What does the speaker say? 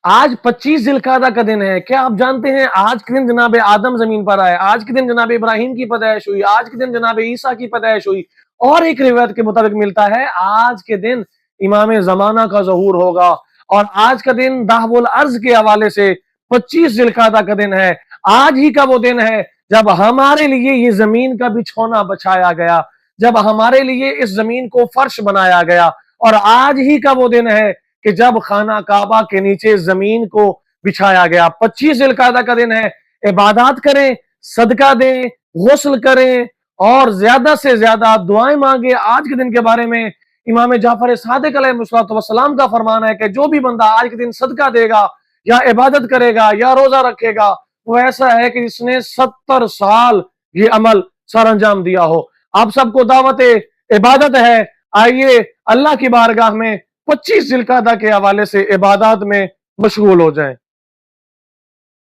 آج 25 ذوالقعدہ کا دن ہے. کیا آپ جانتے ہیں آج کے دن جناب آدم زمین پر آئے، آج کے دن جناب ابراہیم کی پیدائش ہوئی، آج کے دن جناب عیسیٰ کی پیدائش ہوئی، اور ایک روایت کے مطابق ملتا ہے آج کے دن امام زمانہ کا ظہور ہوگا، اور آج کا دن دہو الارض کے حوالے سے 25 ذوالقعدہ کا دن ہے. آج ہی کا وہ دن ہے جب ہمارے لیے یہ زمین کا بچھونا بچھایا گیا، جب ہمارے لیے اس زمین کو فرش بنایا گیا، اور آج ہی کا وہ دن ہے کہ جب خانہ کعبہ کے نیچے زمین کو بچھایا گیا. 25 ذوالقعدہ کا دن ہے. عبادات کریں، صدقہ دیں، غسل کریں، اور زیادہ سے زیادہ دعائیں مانگیں. آج کے دن کے بارے میں امام جعفر صادق علیہ السلام کا فرمان ہے کہ جو بھی بندہ آج کے دن صدقہ دے گا یا عبادت کرے گا یا روزہ رکھے گا، وہ ایسا ہے کہ اس نے 70 سال یہ عمل سر انجام دیا ہو. آپ سب کو دعوت عبادت ہے، آئیے اللہ کی بارگاہ میں 25 ذوالقعدہ کے حوالے سے عبادات میں مشغول ہو جائیں.